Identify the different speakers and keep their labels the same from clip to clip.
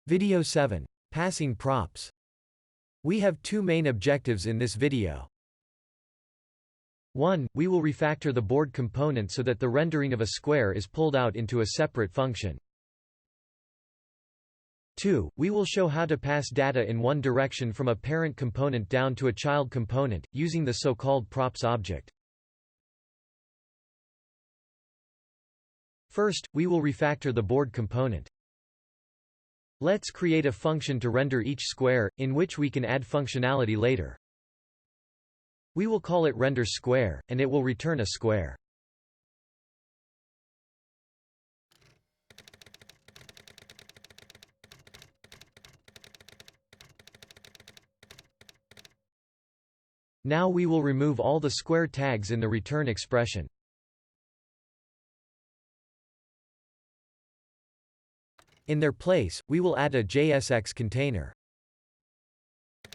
Speaker 1: Video 7. Passing props. We have two main objectives in this video. 1. We will refactor the board component so that the rendering of a square is pulled out into a separate function. 2. We will show how to pass data in one direction from a parent component down to a child component, using the so-called props object. First, we will refactor the board component. Let's create a function to render each square, in which we can add functionality later. We will call it renderSquare, and it will return a square. Now we will remove all the square tags in the return expression. In their place, we will add a JSX container.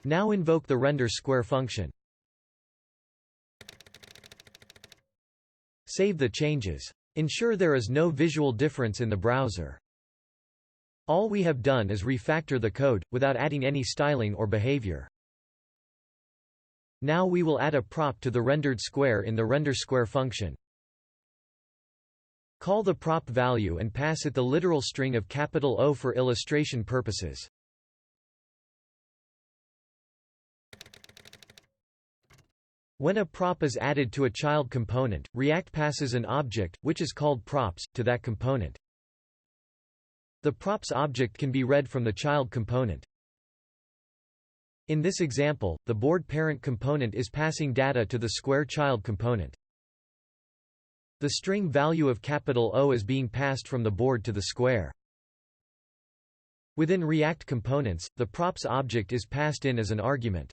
Speaker 1: Now invoke the renderSquare function. Save the changes. Ensure there is no visual difference in the browser. All we have done is refactor the code, without adding any styling or behavior. Now we will add a prop to the rendered square in the renderSquare function. Call the prop value and pass it the literal string of capital O for illustration purposes. When a prop is added to a child component, React passes an object, which is called props, to that component. The props object can be read from the child component. In this example, the board parent component is passing data to the square child component. The string value of capital O is being passed from the board to the square. Within React components, the props object is passed in as an argument.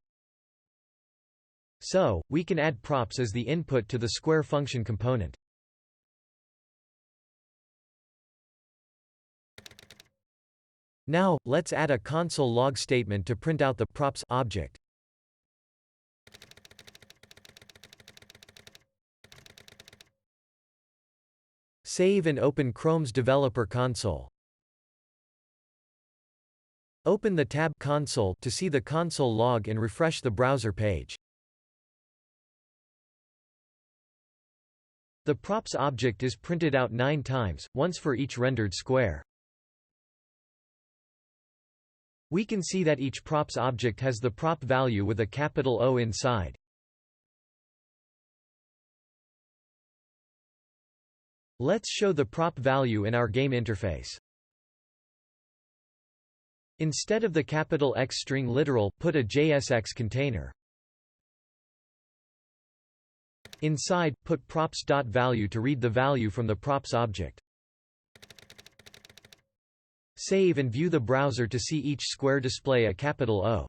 Speaker 1: So, we can add props as the input to the square function component. Now, let's add a console log statement to print out the props object. Save and open Chrome's Developer Console. Open the tab Console to see the console log and refresh the browser page. The props object is printed out 9 times, once for each rendered square. We can see that each props object has the prop value with a capital O inside. Let's show the prop value in our game interface. Instead of the capital X string literal, put a JSX container. Inside, put props.value to read the value from the props object. Save and view the browser to see each square display a capital O.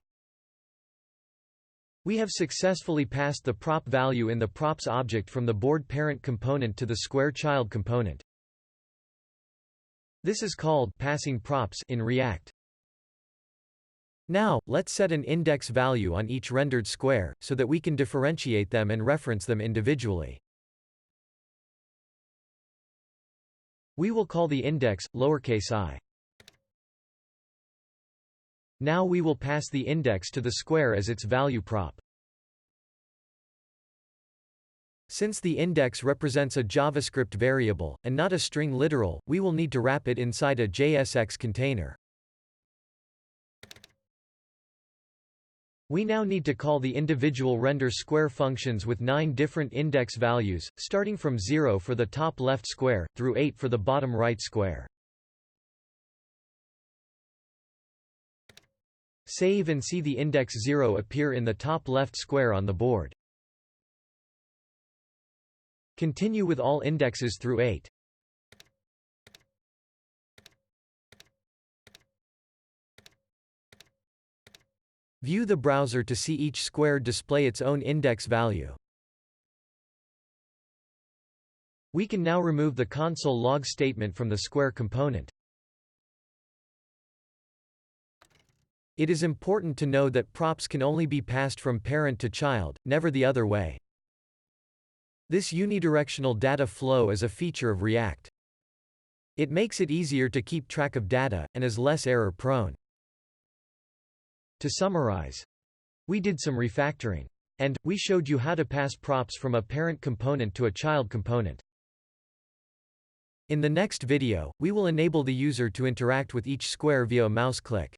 Speaker 1: We have successfully passed the prop value in the props object from the board parent component to the square child component. This is called passing props in React. Now, let's set an index value on each rendered square, so that we can differentiate them and reference them individually. We will call the index, lowercase I. Now we will pass the index to the square as its value prop. Since the index represents a JavaScript variable, and not a string literal, we will need to wrap it inside a JSX container. We now need to call the individual renderSquare functions with 9 different index values, starting from 0 for the top left square, through 8 for the bottom right square. Save and see the index 0 appear in the top left square on the board. Continue with all indexes through 8. View the browser to see each square display its own index value. We can now remove the console log statement from the square component. It is important to know that props can only be passed from parent to child, never the other way. This unidirectional data flow is a feature of React. It makes it easier to keep track of data, and is less error-prone. To summarize, we did some refactoring. And, we showed you how to pass props from a parent component to a child component. In the next video, we will enable the user to interact with each square via a mouse click.